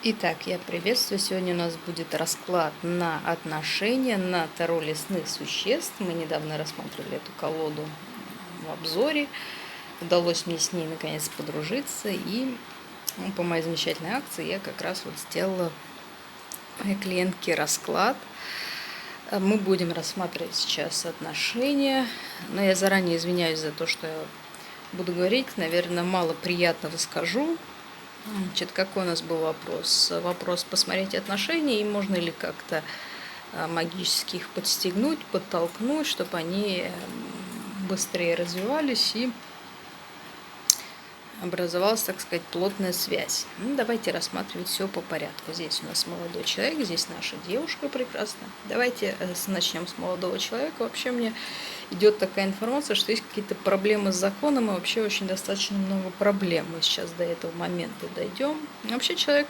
Итак, я приветствую. Сегодня у нас будет расклад на отношения, на Таро лесных существ. Мы недавно рассматривали эту колоду в обзоре. Удалось мне с ней наконец подружиться. И по моей замечательной акции я как раз вот сделала моей клиентке расклад. Мы будем рассматривать сейчас отношения. Но я заранее извиняюсь за то, что я буду говорить. Наверное, мало приятного скажу. Значит, какой у нас был вопрос? Вопрос посмотреть отношения, и можно ли как-то магически их подстегнуть, подтолкнуть, чтобы они быстрее развивались и образовалась, так сказать, плотная связь. Ну, давайте рассматривать все по порядку. Здесь у нас молодой человек, здесь наша девушка прекрасная. Давайте начнем с молодого человека. Вообще мне идет такая информация, что есть какие-то проблемы с законом, и вообще очень достаточно много проблем. Мы сейчас до этого момента дойдем. Вообще человек,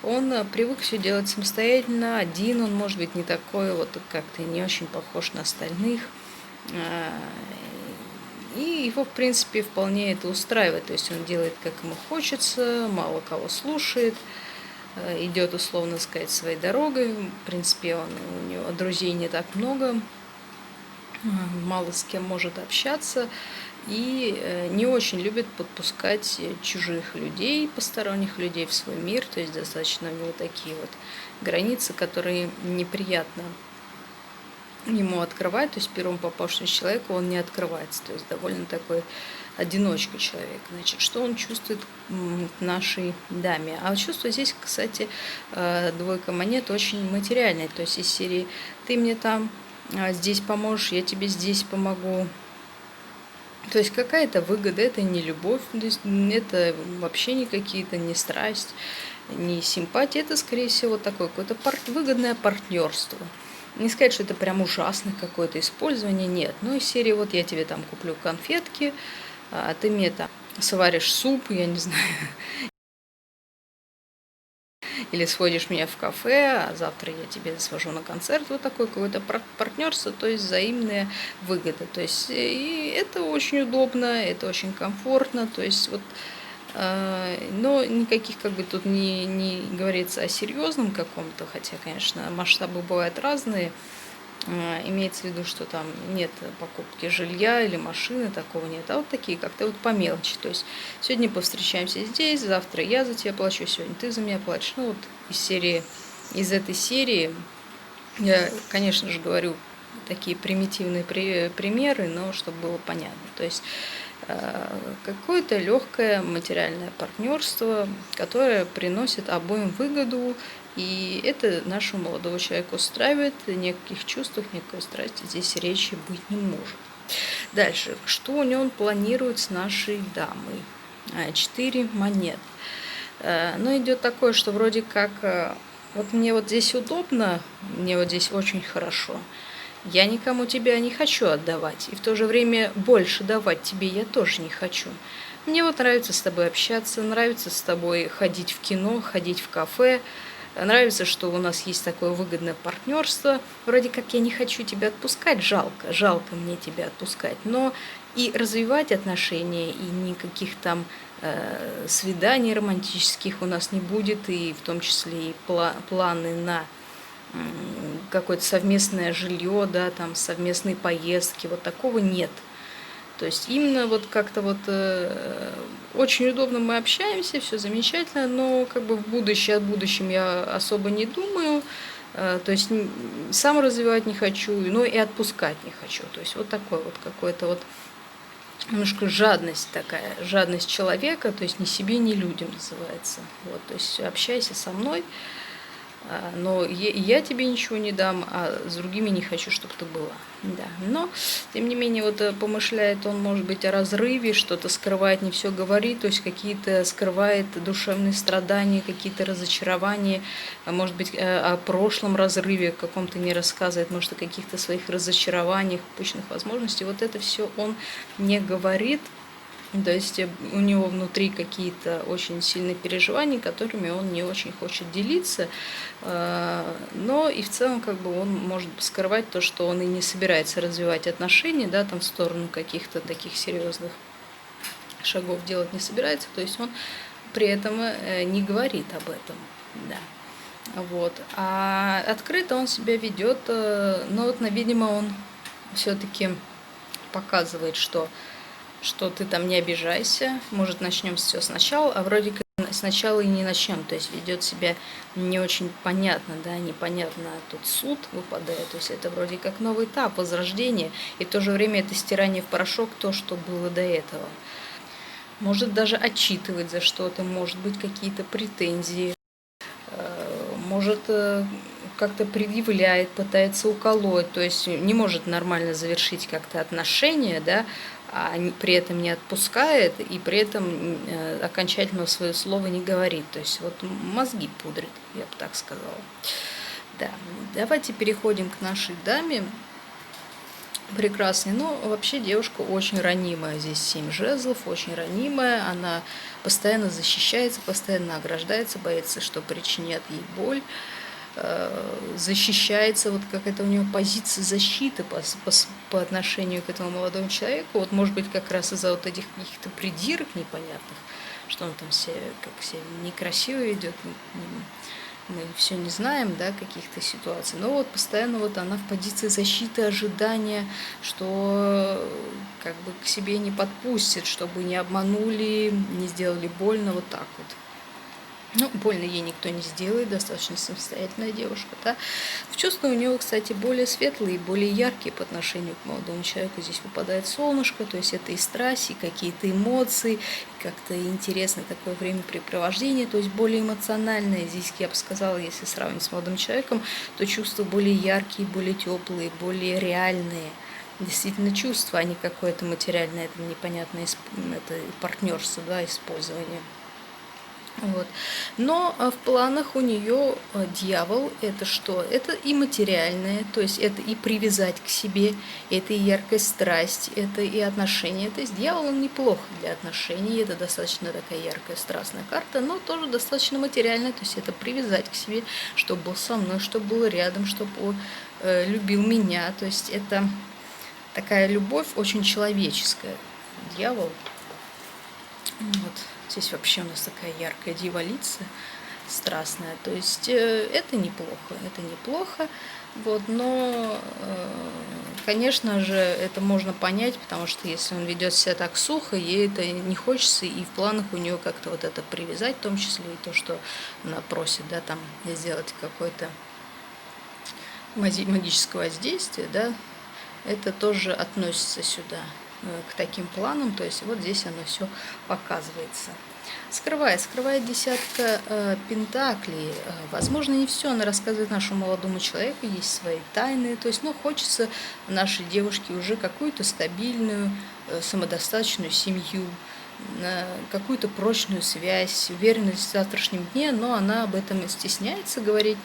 он привык все делать самостоятельно, один, он может быть не такой, вот как-то не очень похож на остальных. И его, в принципе, вполне это устраивает. То есть он делает, как ему хочется, мало кого слушает, идет, условно сказать, своей дорогой. В принципе, у него друзей не так много, мало с кем может общаться. И не очень любит подпускать чужих людей, посторонних людей в свой мир. То есть достаточно у него такие вот границы, которые неприятно ему открывать, то есть первому попавшему человеку он не открывается, то есть довольно такой одиночка человек. Значит, что он чувствует к нашей даме? А чувство здесь, кстати, двойка монет очень материальная, то есть из серии «ты мне там здесь поможешь, я тебе здесь помогу». То есть какая-то выгода, это не любовь, это вообще не какие-то, не страсть, не симпатия, это, скорее всего, такое какое-то выгодное партнерство. Не сказать, что это прям ужасное какое-то использование, нет. Ну, из серии вот я тебе там куплю конфетки, а ты мне там сваришь суп, я не знаю, или сводишь меня в кафе, а завтра я тебе свожу на концерт. Вот такое какое-то партнерство, то есть взаимная выгода. То есть и это очень удобно, это очень комфортно, то есть вот. Но никаких как бы тут не говорится о серьезном каком-то, хотя, конечно, масштабы бывают разные. Имеется в виду, что там нет покупки жилья или машины, такого нет. А вот такие как-то вот по мелочи. То есть сегодня повстречаемся здесь, завтра я за тебя плачу, сегодня ты за меня платишь. Ну вот из этой серии я, конечно же, говорю такие примитивные примеры, но чтобы было понятно. То есть какое-то легкое материальное партнерство, которое приносит обоим выгоду, и это нашего молодого человека устраивает, никаких чувств, никакой страсти здесь речи быть не может. Дальше, что у него он планирует с нашей дамой? 4 монет. Но идет такое, что вроде как вот мне вот здесь удобно, мне вот здесь очень хорошо. Я никому тебя не хочу отдавать, и в то же время больше давать тебе я тоже не хочу. Мне вот нравится с тобой общаться, нравится с тобой ходить в кино, ходить в кафе, нравится, что у нас есть такое выгодное партнерство. Вроде как я не хочу тебя отпускать, жалко мне тебя отпускать, но и развивать отношения, и никаких там свиданий романтических у нас не будет, и в том числе и планы на какое-то совместное жилье, да, там совместные поездки, вот такого нет. То есть именно вот как-то вот очень удобно мы общаемся, все замечательно, но как бы о будущем я особо не думаю, то есть сам развивать не хочу, но и отпускать не хочу. То есть вот такой вот какой-то вот немножко жадность такая, жадность человека, то есть ни себе, ни людям называется. Вот, то есть общайся со мной, но я тебе ничего не дам, а с другими не хочу, чтобы ты была. Да. Но, тем не менее, вот помышляет он, может быть, о разрыве, что-то скрывает, не все говорит, то есть какие-то скрывает душевные страдания, какие-то разочарования, может быть, о прошлом разрыве каком-то не рассказывает, может, о каких-то своих разочарованиях, упущенных возможностей. Вот это все он не говорит. То есть у него внутри какие-то очень сильные переживания, которыми он не очень хочет делиться, но и в целом как бы он может скрывать то, что он и не собирается развивать отношения, да, там в сторону каких-то таких серьезных шагов делать не собирается, то есть он при этом не говорит об этом. Да. Вот. А открыто он себя ведет, ну вот, видимо, он все-таки показывает, что ты там не обижайся, может, начнем все сначала, а вроде как сначала и не начнем, то есть ведет себя не очень понятно, да, непонятно, тут суд выпадает, то есть это вроде как новый этап возрождения, и в то же время это стирание в порошок то, что было до этого. Может даже отчитывать за что-то, может быть какие-то претензии, может как-то предъявляет, пытается уколоть, то есть не может нормально завершить как-то отношения, да, а при этом не отпускает и при этом окончательно свое слово не говорит. То есть вот мозги пудрит, я бы так сказала. Да, давайте переходим к нашей даме. Прекрасной. Но вообще девушка очень ранимая. Здесь 7 жезлов, очень ранимая. Она постоянно защищается, постоянно ограждается, боится, что причинят ей боль. Защищается, вот какая-то у нее позиция защиты по отношению к этому молодому человеку. Вот может быть как раз из-за вот этих каких-то придирок непонятных, что он там себя некрасиво ведет. Мы все не знаем, да, каких-то ситуаций, но вот постоянно вот она в позиции защиты, ожидания, что как бы к себе не подпустит, чтобы не обманули, не сделали больно, вот так вот. Ну, больно ей никто не сделает, достаточно самостоятельная девушка, да. В чувства у нее, кстати, более светлые, более яркие по отношению к молодому человеку. Здесь выпадает солнышко, то есть это и страсть, и какие-то эмоции, как-то интересное такое времяпрепровождение, то есть более эмоциональное. Здесь, я бы сказала, если сравнить с молодым человеком, то чувства более яркие, более теплые, более реальные. Действительно чувства, а не какое-то материальное, это непонятное это партнерство, да, использование. Вот. Но в планах у нее дьявол это что? Это и материальное, то есть это и привязать к себе, это и яркая страсть, это и отношения. То есть дьявол он неплохо для отношений, это достаточно такая яркая страстная карта, но тоже достаточно материальная, то есть это привязать к себе, чтобы был со мной, чтобы был рядом, чтобы он любил меня. То есть это такая любовь очень человеческая. Дьявол. Вот. Здесь вообще у нас такая яркая дьяволица, страстная. То есть это неплохо. Вот, но, конечно же, это можно понять, потому что если он ведет себя так сухо, ей это не хочется, и в планах у нее как-то вот это привязать, в том числе и то, что она просит, да, там сделать какое-то магическое воздействие, да, это тоже относится сюда, к таким планам, то есть вот здесь оно все показывается. Скрывает десятка пентаклей. Возможно, не все она рассказывает нашему молодому человеку, есть свои тайны, то есть, хочется нашей девушке уже какую-то стабильную, самодостаточную семью, какую-то прочную связь, уверенность в завтрашнем дне, но она об этом стесняется говорить,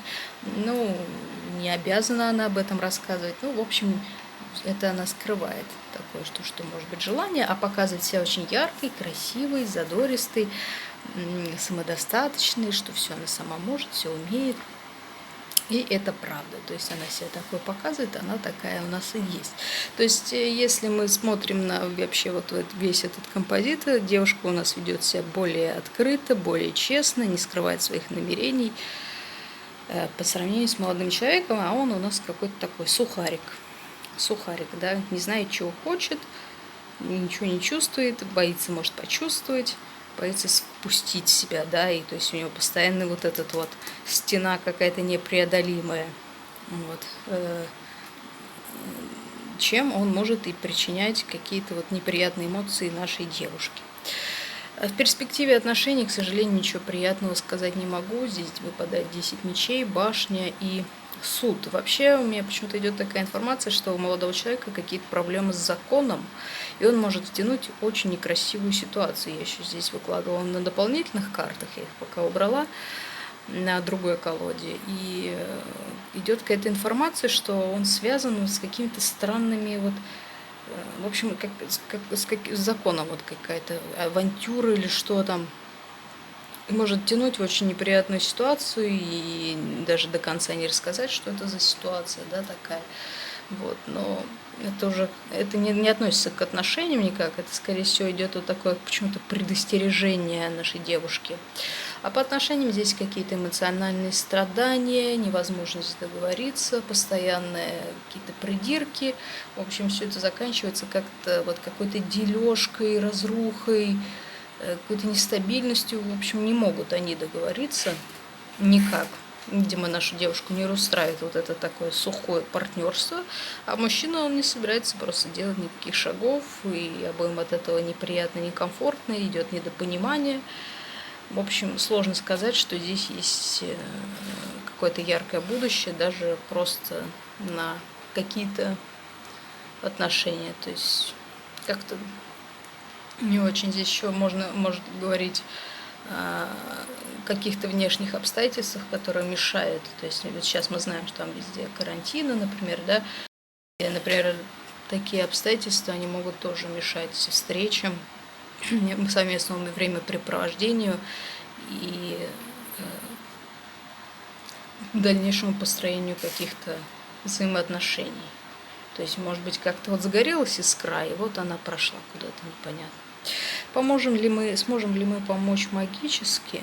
не обязана она об этом рассказывать, в общем, это она скрывает такое, что может быть желание, а показывать себя очень яркой, красивой, задористой, самодостаточной, что все она сама может, все умеет. И это правда, то есть она себя такое показывает, она такая у нас и есть. То есть если мы смотрим на вообще вот весь этот композит, девушка у нас ведет себя более открыто, более честно, не скрывает своих намерений по сравнению с молодым человеком, а он у нас какой-то такой сухарик, да, не знает, чего хочет, ничего не чувствует, боится, может, почувствовать, боится спустить себя, да, и то есть у него постоянно вот этот вот стена какая-то непреодолимая, вот, чем он может и причинять какие-то вот неприятные эмоции нашей девушке. В перспективе отношений, к сожалению, ничего приятного сказать не могу. Здесь выпадает 10 мечей, башня и суд. Вообще у меня почему-то идет такая информация, что у молодого человека какие-то проблемы с законом, и он может втянуть очень некрасивую ситуацию. Я еще здесь выкладывала на дополнительных картах, я их пока убрала на другой колоде. И идет какая-то информация, что он связан с какими-то странными вот, в общем, с законом вот какая-то авантюра или что там, может тянуть в очень неприятную ситуацию и даже до конца не рассказать, что это за ситуация, да, такая. Вот, но это уже это не относится к отношениям никак, это, скорее всего, идет вот такое почему-то предостережение нашей девушки. А по отношениям здесь какие-то эмоциональные страдания, невозможность договориться, постоянные какие-то придирки. В общем, все это заканчивается как-то вот какой-то дележкой, разрухой, какой-то нестабильностью. В общем, не могут они договориться никак. Видимо, нашу девушку не устраивает вот это такое сухое партнерство, а мужчина, он не собирается просто делать никаких шагов, и обоим от этого неприятно, некомфортно, идет недопонимание. В общем, сложно сказать, что здесь есть какое-то яркое будущее, даже просто на какие-то отношения. То есть как-то не очень здесь еще может говорить о каких-то внешних обстоятельствах, которые мешают. То есть вот сейчас мы знаем, что там везде карантины, например, да, и, например, такие обстоятельства, они могут тоже мешать встречам, совместному времяпрепровождению и дальнейшему построению каких-то взаимоотношений. То есть, может быть, как-то вот загорелась искра, и вот она прошла куда-то непонятно. Сможем ли мы помочь магически?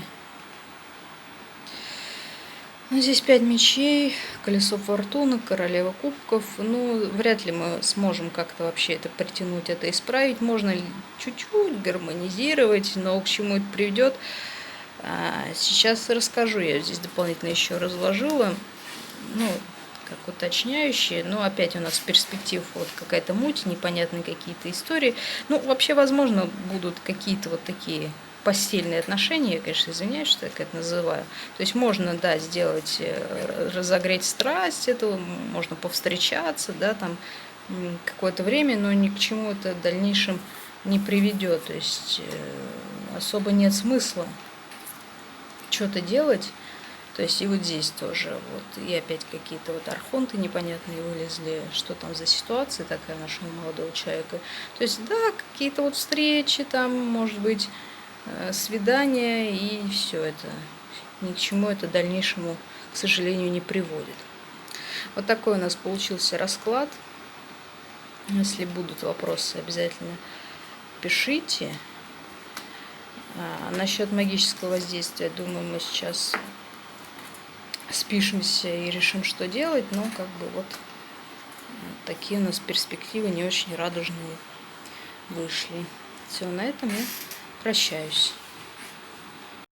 Ну, здесь 5 мечей, колесо фортуны, королева кубков. Ну, вряд ли мы сможем как-то вообще это притянуть, это исправить. Можно чуть-чуть гармонизировать, но к чему это приведет, сейчас расскажу. Я здесь дополнительно еще разложила, ну, как уточняющие, но опять у нас в перспектив вот какая-то муть, непонятные какие-то истории. Ну, вообще, возможно, будут какие-то вот такие постельные отношения, я, конечно, извиняюсь, что я это называю. То есть можно, да, сделать, разогреть страсть, этого можно повстречаться, да, там какое-то время, но ни к чему это в дальнейшем не приведет. То есть особо нет смысла что-то делать. То есть и вот здесь тоже вот, и опять какие-то вот архонты непонятные вылезли, что там за ситуация такая нашего молодого человека. То есть, да, какие-то вот встречи там, может быть, свидания, и все это ни к чему это дальнейшему, к сожалению, не приводит. Вот такой у нас получился расклад. Если будут вопросы, обязательно пишите. Насчет магического воздействия, думаю, мы сейчас спишемся и решим, что делать, но как бы вот такие у нас перспективы не очень радужные вышли. Все, на этом я прощаюсь.